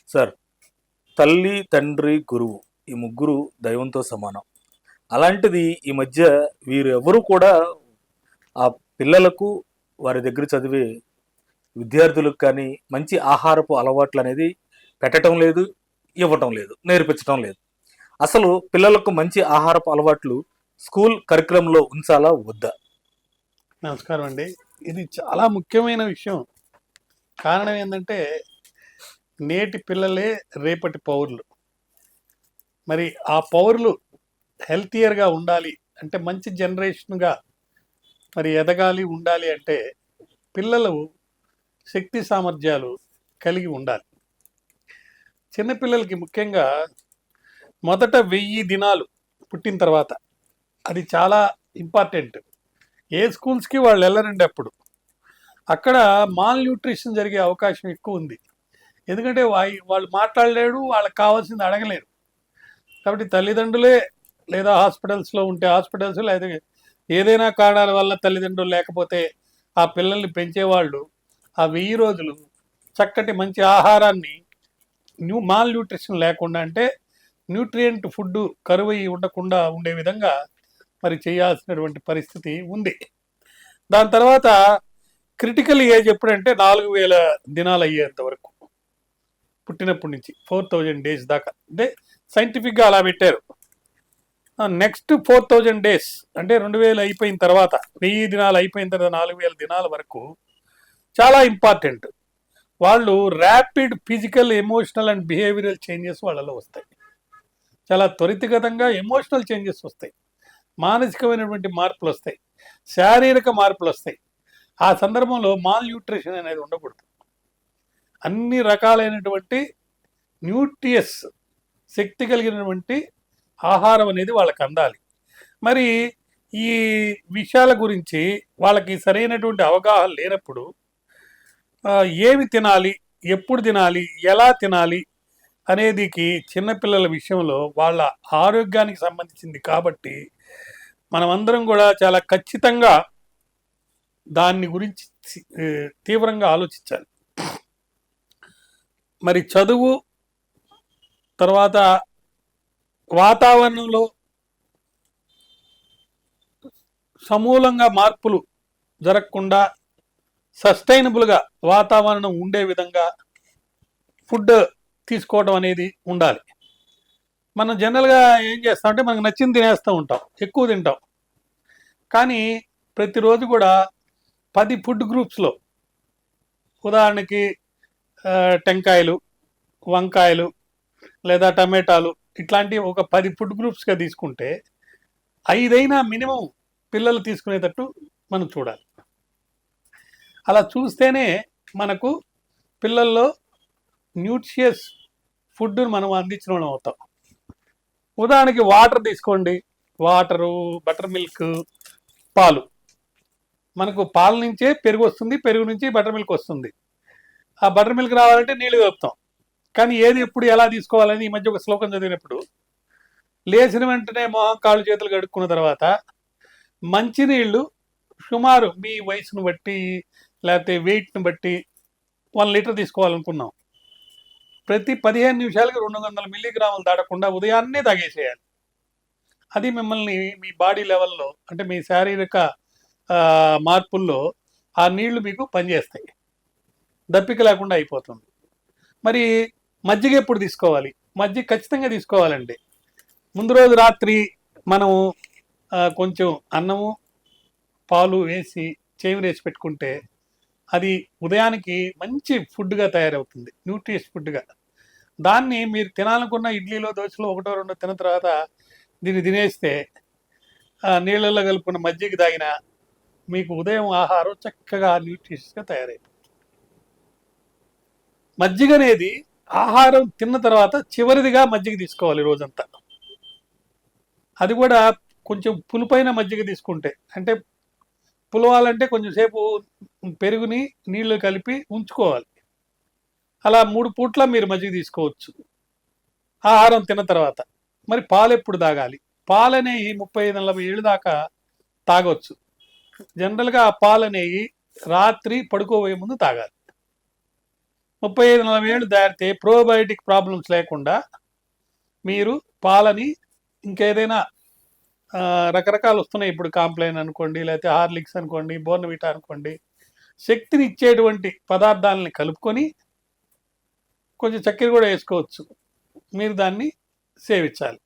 Sir, తల్లి, తండ్రి, గురువు ఈ ముగ్గురు దైవంతో సమానం. అలాంటిది ఈ మధ్య వీరెవ్వరూ కూడా ఆ పిల్లలకు, వారి దగ్గర చదివే విద్యార్థులకు కానీ మంచి ఆహారపు అలవాట్లనేది పెట్టటం లేదు, ఇవ్వటం లేదు, నేర్పించటం లేదు. అసలు పిల్లలకు మంచి ఆహారపు అలవాట్లు స్కూల్ కరిక్యులంలో ఉంచాలా వద్దా? నమస్కారం అండి. ఇది చాలా ముఖ్యమైన విషయం. కారణం ఏంటంటే, నేటి పిల్లలే రేపటి పౌరులు. మరి ఆ పౌరులు హెల్తీయర్గా ఉండాలి అంటే, మంచి జనరేషన్గా మరి ఎదగాలి, ఉండాలి అంటే పిల్లలు శక్తి సామర్థ్యాలు కలిగి ఉండాలి. చిన్నపిల్లలకి ముఖ్యంగా మొదట 1000 దినాలు పుట్టిన తర్వాత అది చాలా ఇంపార్టెంట్. ఏ స్కూల్స్కి వాళ్ళు వెళ్ళరండి. అప్పుడు అక్కడ మాల్ న్యూట్రిషన్ జరిగే అవకాశం ఎక్కువ ఉంది. ఎందుకంటే వాళ్ళు మాట్లాడలేరు, వాళ్ళకి కావాల్సింది అడగలేరు. కాబట్టి తల్లిదండ్రులే లేదా హాస్పిటల్స్లో ఉంటే హాస్పిటల్స్, లేదా ఏదైనా కారణాల వల్ల తల్లిదండ్రులు లేకపోతే ఆ పిల్లల్ని పెంచేవాళ్ళు ఆ 1000 రోజులు చక్కటి మంచి ఆహారాన్ని మాల్ న్యూట్రిషన్ లేకుండా, అంటే న్యూట్రియంట్ ఫుడ్ కరువయి ఉండకుండా ఉండే విధంగా మరి చేయాల్సినటువంటి పరిస్థితి ఉంది. దాని తర్వాత క్రిటికల్ ఏజ్ ఎప్పుడంటే 4000 దినాలు అయ్యేంత వరకు, పుట్టినప్పటి నుంచి 4000 డేస్ దాకా, అంటే సైంటిఫిక్గా అలా పెట్టారు. నెక్స్ట్ 4000 డేస్ అంటే 2000 అయిపోయిన తర్వాత, 1000 దినాలు అయిపోయిన తర్వాత 4000 దినాల వరకు చాలా ఇంపార్టెంట్. వాళ్ళు rapid physical, emotional and behavioural changes వాళ్ళలో వస్తాయి. చాలా త్వరితగతంగా ఎమోషనల్ చేంజెస్ వస్తాయి, మానసికమైనటువంటి మార్పులు వస్తాయి, శారీరక మార్పులు వస్తాయి. ఆ సందర్భంలో మాల్ న్యూట్రిషన్ అనేది ఉండకూడదు. అన్ని రకాలైనటువంటి న్యూట్రియస్ శక్తి కలిగినటువంటి ఆహారం అనేది వాళ్ళకి అందాలి. మరి ఈ విషయాల గురించి వాళ్ళకి సరైనటువంటి అవగాహన లేనప్పుడు ఏమి తినాలి, ఎప్పుడు తినాలి, ఎలా తినాలి అనేదికి చిన్నపిల్లల విషయంలో వాళ్ళ ఆరోగ్యానికి సంబంధించింది కాబట్టి మనమందరం కూడా చాలా ఖచ్చితంగా దాన్ని గురించి తీవ్రంగా ఆలోచించాలి. మరి చదువు తర్వాత వాతావరణంలో సమూలంగా మార్పులు జరగకుండా సస్టైనబుల్గా వాతావరణం ఉండే విధంగా ఫుడ్ తీసుకోవడం అనేది ఉండాలి. మనం జనరల్గా ఏం చేస్తామంటే మనకు నచ్చింది తినేస్తూ ఉంటాం, ఎక్కువ తింటాం. కానీ ప్రతిరోజు కూడా 10 ఫుడ్ గ్రూప్స్లో, ఉదాహరణకి టెంకాయలు, వంకాయలు లేదా టమాటాలు, ఇట్లాంటి ఒక 10 ఫుడ్ గ్రూప్స్గా తీసుకుంటే 5 మినిమం పిల్లలు తీసుకునేటట్టు మనం చూడాలి. అలా చూస్తేనే మనకు పిల్లల్లో న్యూట్రిషియస్ ఫుడ్ను మనం అందించిన వాళ్ళం అవుతాం. ఉదాహరణకి వాటర్ తీసుకోండి, వాటరు, బటర్ మిల్క్, పాలు. మనకు పాల నుంచే పెరుగు వస్తుంది, పెరుగు నుంచి బటర్ మిల్క్ వస్తుంది. ఆ బటర్ మిల్క్ రావాలంటే నీళ్ళు కలుపుతాం. కానీ ఏది ఎప్పుడు ఎలా తీసుకోవాలని ఈ మధ్య ఒక శ్లోకం చదివినప్పుడు, లేచిన వెంటనే మొహం కాళ్ళు చేతులు కడుక్కున్న తర్వాత మంచినీళ్ళు సుమారు మీ వయసును బట్టి లేకపోతే వెయిట్ని బట్టి 1 లీటర్ తీసుకోవాలనుకున్నాం. ప్రతి 15 నిమిషాలకి 200 మిల్లీగ్రాములు దాటకుండా ఉదయాన్నే తాగేసేయాలి. అది మిమ్మల్ని మీ బాడీ లెవెల్లో, అంటే మీ శారీరక మార్పుల్లో ఆ నీళ్లు మీకు పనిచేస్తాయి, దప్పిక లేకుండా అయిపోతుంది. మరి మజ్జిగ ఎప్పుడు తీసుకోవాలి? మజ్జిగ ఖచ్చితంగా తీసుకోవాలండి. ముందు రోజు రాత్రి మనం కొంచెం అన్నము, పాలు వేసి చేవిరేసి పెట్టుకుంటే అది ఉదయానికి మంచి ఫుడ్గా తయారవుతుంది, న్యూట్రియస్ ఫుడ్గా. దాన్ని మీరు తినాలనుకున్న ఇడ్లీలో, దోశలో ఒకటో రెండో తిన్న తర్వాత దీన్ని తినేస్తే నీళ్ళల్లో కలుపుకున్న మజ్జిగ తాగిన మీకు ఉదయం ఆహారం చక్కగా న్యూట్రిషియస్గా తయారైంది. మజ్జిగ అనేది ఆహారం తిన్న తర్వాత చివరిదిగా మజ్జిగ తీసుకోవాలి రోజంతా. అది కూడా కొంచెం పులుపైన మజ్జిగ తీసుకుంటే, అంటే పులవాలంటే కొంచెం సేపు పెరుగుని నీళ్ళు కలిపి ఉంచుకోవాలి. అలా 3 పూట్ల మీరు మజ్జిగ తీసుకోవచ్చు ఆహారం తిన్న తర్వాత. మరి పాలు ఎప్పుడు తాగాలి? పాలు అనేవి 35-40 ఏళ్ళు దాకా తాగొచ్చు. జనరల్గా ఆ పాలు అనేవి రాత్రి పడుకోబోయే ముందు తాగాలి. 35-40 ఏళ్ళు దాటితే ప్రోబయోటిక్ ప్రాబ్లమ్స్ లేకుండా మీరు పాలని ఇంకేదైనా రకరకాలు వస్తున్నాయి ఇప్పుడు, కాంప్లైన్ అనుకోండి, లేకపోతే హార్లిక్స్ అనుకోండి, బోర్న్విటా అనుకోండి, శక్తిని ఇచ్చేటువంటి పదార్థాలని కలుపుకొని కొంచెం చక్కెర కూడా వేసుకోవచ్చు, మీరు దాన్ని సేవించాలి.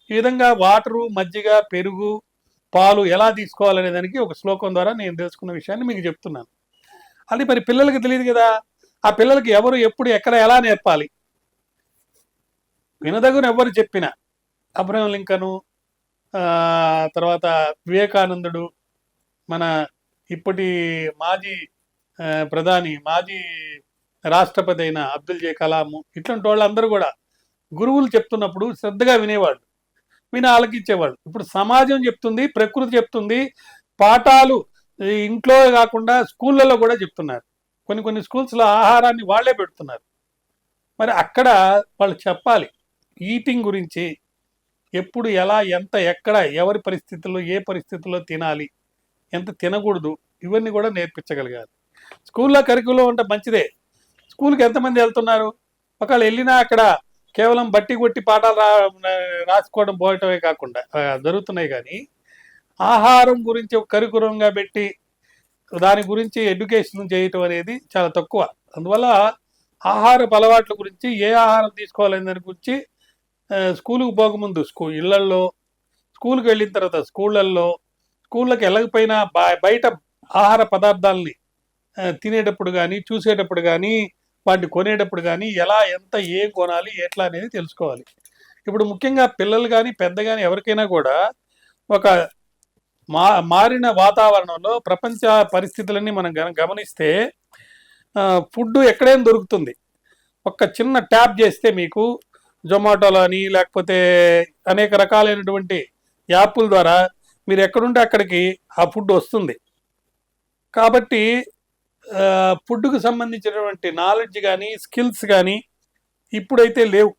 ఈ విధంగా వాటరు, మజ్జిగ, పెరుగు, పాలు ఎలా తీసుకోవాలనే దానికి ఒక శ్లోకం ద్వారా నేను తెలుసుకున్న విషయాన్ని మీకు చెప్తున్నాను. అది మరి పిల్లలకి తెలియదు కదా. ఆ పిల్లలకి ఎవరు, ఎప్పుడు, ఎక్కడ, ఎలా నేర్పాలి? వినదగున ఎవరు చెప్పినా, అబ్రహం లింకను, తర్వాత వివేకానందుడు, మన ఇప్పటి మాజీ ప్రధాని, మాజీ రాష్ట్రపతి అయిన అబ్దుల్ జే కలాము, ఇట్లాంటి వాళ్ళందరూ కూడా గురువులు చెప్తున్నప్పుడు శ్రద్ధగా వినేవాళ్ళు, విని ఆలకించేవాళ్ళు. ఇప్పుడు సమాజం చెప్తుంది, ప్రకృతి చెప్తుంది, పాఠాలు ఇంట్లో కాకుండా స్కూళ్ళలో కూడా చెప్తున్నారు. కొన్ని స్కూల్స్లో ఆహారాన్ని వాళ్ళే పెడుతున్నారు. మరి అక్కడ వాళ్ళు చెప్పాలి ఈటింగ్ గురించి, ఎప్పుడు, ఎలా, ఎంత, ఎక్కడ, ఎవరి పరిస్థితుల్లో, ఏ పరిస్థితుల్లో తినాలి, ఎంత తినకూడదు, ఇవన్నీ కూడా నేర్పించగలగాలి. స్కూల్లో కరికులం అంటే మంచిదే. స్కూల్కి ఎంతమంది వెళ్తున్నారు? ఒకవేళ వెళ్ళినా అక్కడ కేవలం బట్టి కొట్టి పాఠాలు రాసుకోవడం పోవటమే కాకుండా జరుగుతున్నాయి. కానీ ఆహారం గురించి ఒక కరికులంగా పెట్టి దాని గురించి ఎడ్యుకేషన్ చేయటం అనేది చాలా తక్కువ. అందువల్ల ఆహారపు అలవాట్ల గురించి, ఏ ఆహారం తీసుకోవాలనే దాని గురించి స్కూలుకు పోకముందు ఇళ్లల్లో, స్కూల్కి వెళ్ళిన తర్వాత స్కూళ్ళల్లో, స్కూళ్ళకి వెళ్ళకపోయినా బయట ఆహార పదార్థాలని తినేటప్పుడు కానీ, చూసేటప్పుడు కానీ, వాటిని కొనేటప్పుడు కానీ ఎలా, ఎంత, ఏం కొనాలి, ఎట్లా అనేది తెలుసుకోవాలి. ఇప్పుడు ముఖ్యంగా పిల్లలు కానీ, పెద్ద కానీ, ఎవరికైనా కూడా ఒక మారిన వాతావరణంలో ప్రపంచ పరిస్థితులన్నీ మనం గమనిస్తే ఫుడ్ ఎక్కడైనా దొరుకుతుంది. ఒక చిన్న ట్యాప్ చేస్తే మీకు జొమాటోలో అని, లేకపోతే అనేక రకాలైనటువంటి యాప్ల ద్వారా మీరు ఎక్కడుంటే అక్కడికి ఆ ఫుడ్ వస్తుంది. కాబట్టి ఫుడ్కు సంబంధించినటువంటి నాలెడ్జ్ కానీ, స్కిల్స్ కానీ ఇప్పుడైతే లేవు.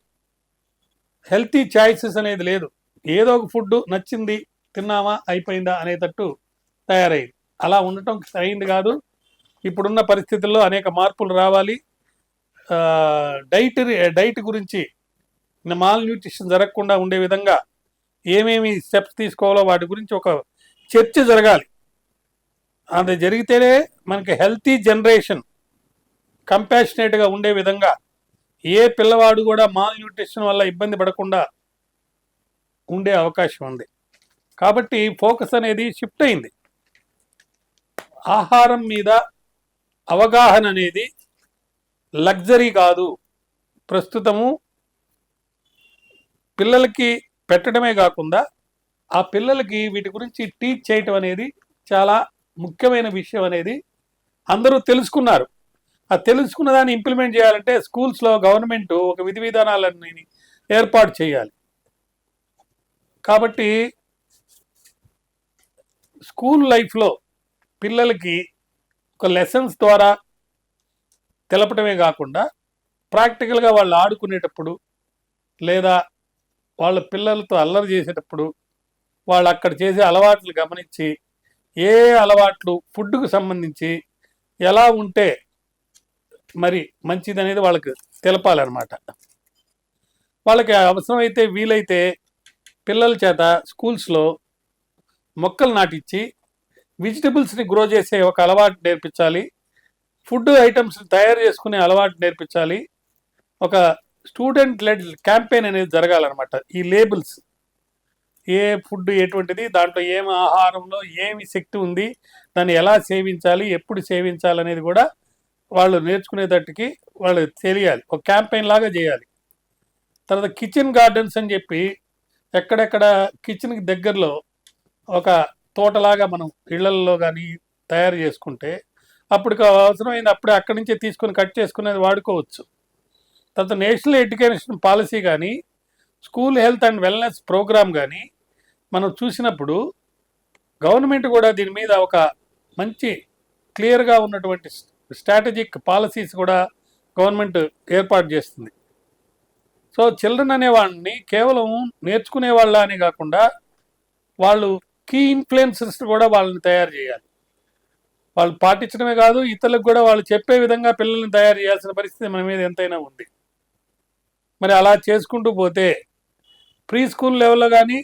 హెల్తీ చాయిసెస్ అనేది లేదు. ఏదో ఒక ఫుడ్ నచ్చింది, తిన్నామా, అయిపోయిందా అనేటట్టు తయారైంది. అలా ఉండటం అయింది కాదు. ఇప్పుడున్న పరిస్థితుల్లో అనేక మార్పులు రావాలి. డైట్ గురించి, మాల్ న్యూట్రిషన్ జరగకుండా ఉండే విధంగా ఏమేమి స్టెప్స్ తీసుకోవాలో వాటి గురించి ఒక చర్చ జరగాలి. అది జరిగితేనే మనకి హెల్తీ జనరేషన్ కంపాషనేట్గా ఉండే విధంగా, ఏ పిల్లవాడు కూడా మాల్ న్యూట్రిషన్ వల్ల ఇబ్బంది పడకుండా ఉండే అవకాశం ఉంది. కాబట్టి ఫోకస్ అనేది షిఫ్ట్ అయింది. ఆహారం మీద అవగాహన అనేది లగ్జరీ కాదు. ప్రస్తుతము పిల్లలకి పెట్టడమే కాకుండా ఆ పిల్లలకి వీటి గురించి టీచ్ చేయటం అనేది చాలా ముఖ్యమైన విషయం అనేది అందరూ తెలుసుకున్నారు. ఆ తెలుసుకున్న దాన్ని ఇంప్లిమెంట్ చేయాలంటే స్కూల్స్లో గవర్నమెంట్ ఒక విధి విధానాలన్నీ ఏర్పాటు చేయాలి. కాబట్టి స్కూల్ లైఫ్లో పిల్లలకి ఒక లెసన్స్ ద్వారా తెలపటమే కాకుండా ప్రాక్టికల్గా వాళ్ళు ఆడుకునేటప్పుడు, లేదా వాళ్ళ పిల్లలతో అల్లరి చేసేటప్పుడు వాళ్ళు అక్కడ చేసే అలవాట్లు గమనించి, ఏ అలవాట్లు ఫుడ్కు సంబంధించి ఎలా ఉంటే మరి మంచిది అనేది వాళ్ళకి తెలపాలన్నమాట. వాళ్ళకి అవసరమైతే వీలైతే పిల్లల చేత స్కూల్స్లో మొక్కలు నాటించి వెజిటబుల్స్ని గ్రో చేసే ఒక అలవాటు నేర్పించాలి. ఫుడ్ ఐటమ్స్ తయారు చేసుకునే అలవాటు నేర్పించాలి. ఒక స్టూడెంట్ లెడ్ క్యాంపెయిన్ అనేది జరగాలన్నమాట. ఈ లేబుల్స్, ఏ ఫుడ్ ఎటువంటిది, దాంట్లో ఏమి ఆహారంలో ఏమి శక్తి ఉంది, దాన్ని ఎలా సేవించాలి, ఎప్పుడు సేవించాలి అనేది కూడా వాళ్ళు నేర్చుకునేటట్టుకి వాళ్ళు తెలియాలి. ఒక క్యాంపెయిన్ లాగా చేయాలి. తర్వాత కిచెన్ గార్డెన్స్ అని చెప్పి ఎక్కడెక్కడ కిచెన్కి దగ్గరలో ఒక తోటలాగా మనం ఇళ్లల్లో కానీ తయారు చేసుకుంటే అప్పుడు అవసరమైంది అప్పుడే అక్కడి నుంచే తీసుకొని కట్ చేసుకునేది వాడుకోవచ్చు. తర్వాత నేషనల్ ఎడ్యుకేషన్ పాలసీ కానీ, school health and wellness programme కానీ మనం చూసినప్పుడు గవర్నమెంట్ కూడా దీని మీద ఒక మంచి క్లియర్గా ఉన్నటువంటి స్ట్రాటజిక్ పాలసీస్ కూడా గవర్నమెంట్ ఏర్పాటు చేస్తుంది. సో చిల్డ్రన్ అనేవాళ్ళని కేవలం నేర్చుకునే వాళ్ళ అని కాకుండా వాళ్ళు కీ ఇన్ఫ్లుయెన్సర్స్ కూడా వాళ్ళని తయారు చేయాలి. వాళ్ళు పాటించడమే కాదు, ఇతరులకు కూడా వాళ్ళు చెప్పే విధంగా పిల్లల్ని తయారు చేయాల్సిన పరిస్థితి మన మీద ఎంతైనా ఉంది. మరి అలా చేసుకుంటూ పోతే ప్రీ స్కూల్ లెవెల్లో కానీ,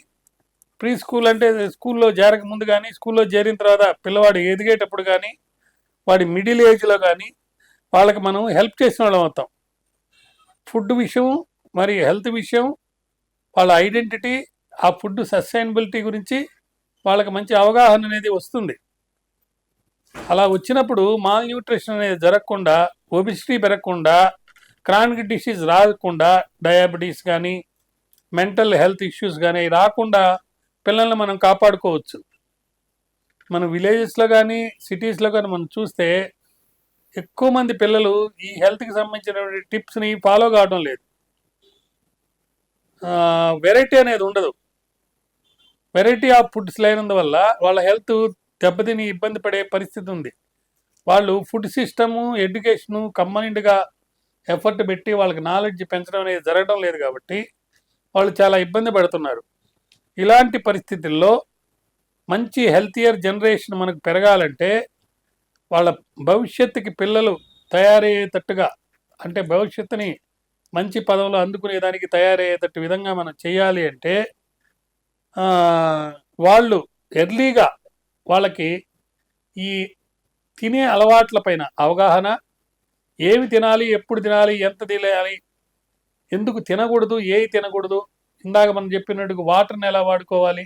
ప్రీ స్కూల్ అంటే స్కూల్లో చేరక ముందు కానీ, స్కూల్లో చేరిన తర్వాత పిల్లవాడు ఎదిగేటప్పుడు కానీ, వాడి మిడిల్ ఏజ్లో కానీ వాళ్ళకి మనం హెల్ప్ చేసిన వాళ్ళం అవుతాం. ఫుడ్ విషయం, మరి హెల్త్ విషయం, వాళ్ళ ఐడెంటిటీ, ఆ ఫుడ్ సస్టైనబిలిటీ గురించి వాళ్ళకి మంచి అవగాహన అనేది వస్తుంది. అలా వచ్చినప్పుడు మాల్ న్యూట్రిషన్ అనేది జరగకుండా, ఒబిసిటీ పెరగకుండా, క్రానిక్ డిసీజ్ రాకుండా, డయాబెటీస్ కానీ, మెంటల్ హెల్త్ ఇష్యూస్ కానీ రాకుండా పిల్లల్ని మనం కాపాడుకోవచ్చు. మన విలేజెస్లో కానీ, సిటీస్లో కానీ మనం చూస్తే ఎక్కువ మంది పిల్లలు ఈ హెల్త్కి సంబంధించినటువంటి టిప్స్ని ఫాలో కావడం లేదు. వెరైటీ అనేది ఉండదు. వెరైటీ ఆఫ్ ఫుడ్స్ లేనందువల్ల వాళ్ళ హెల్త్ దెబ్బతిని ఇబ్బంది పడే పరిస్థితి ఉంది. వాళ్ళు ఫుడ్ సిస్టము, ఎడ్యుకేషను కంబైన్డ్గా ఎఫర్ట్ పెట్టి వాళ్ళకి నాలెడ్జ్ పెంచడం అనేది జరగడం లేదు కాబట్టి వాళ్ళు చాలా ఇబ్బంది పడుతున్నారు. ఇలాంటి పరిస్థితుల్లో మంచి హెల్తియర్ జనరేషన్ మనకు పెరగాలంటే వాళ్ళ భవిష్యత్తుకి పిల్లలు తయారయ్యేటట్టుగా, అంటే భవిష్యత్తుని మంచి పదవులు అందుకునేదానికి తయారయ్యేటట్టు విధంగా మనం చేయాలి అంటే వాళ్ళు ఎర్లీగా వాళ్ళకి ఈ తినే అలవాట్ల పైన అవగాహన, ఏమి తినాలి, ఎప్పుడు తినాలి, ఎంత తినాలి, ఎందుకు తినకూడదు, ఏవి తినకూడదు, ఇందాక మనం చెప్పినట్టుగా వాటర్ని ఎలా వాడుకోవాలి,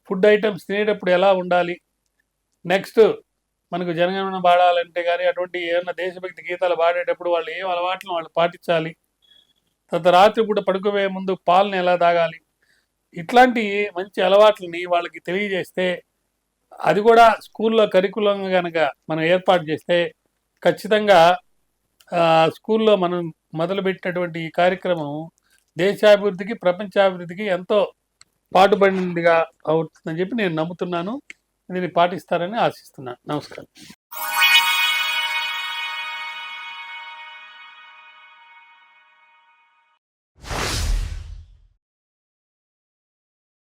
ఫుడ్ ఐటమ్స్ తినేటప్పుడు ఎలా ఉండాలి, నెక్స్ట్ మనకు జనగణమన పాడాలంటే కానీ అటువంటి ఏమన్నా దేశభక్తి గీతాలు పాడేటప్పుడు వాళ్ళు ఏం అలవాట్లను వాళ్ళు పాటించాలి, తర్వాత రాత్రి పూట పడుకోబోయే ముందు పాలను ఎలా తాగాలి, ఇట్లాంటి మంచి అలవాట్లని వాళ్ళకి తెలియజేస్తే, అది కూడా స్కూల్లో కరికులంగా కనుక మనం ఏర్పాటు చేస్తే ఖచ్చితంగా స్కూల్లో మనం మొదలుపెట్టినటువంటి ఈ కార్యక్రమం దేశాభివృద్ధికి, ప్రపంచాభివృద్ధికి ఎంతో పాటుపడినదిగా అవుతుందని చెప్పి నేను నమ్ముతున్నాను. దీన్ని పాటిస్తారని ఆశిస్తున్నాను. నమస్కారం.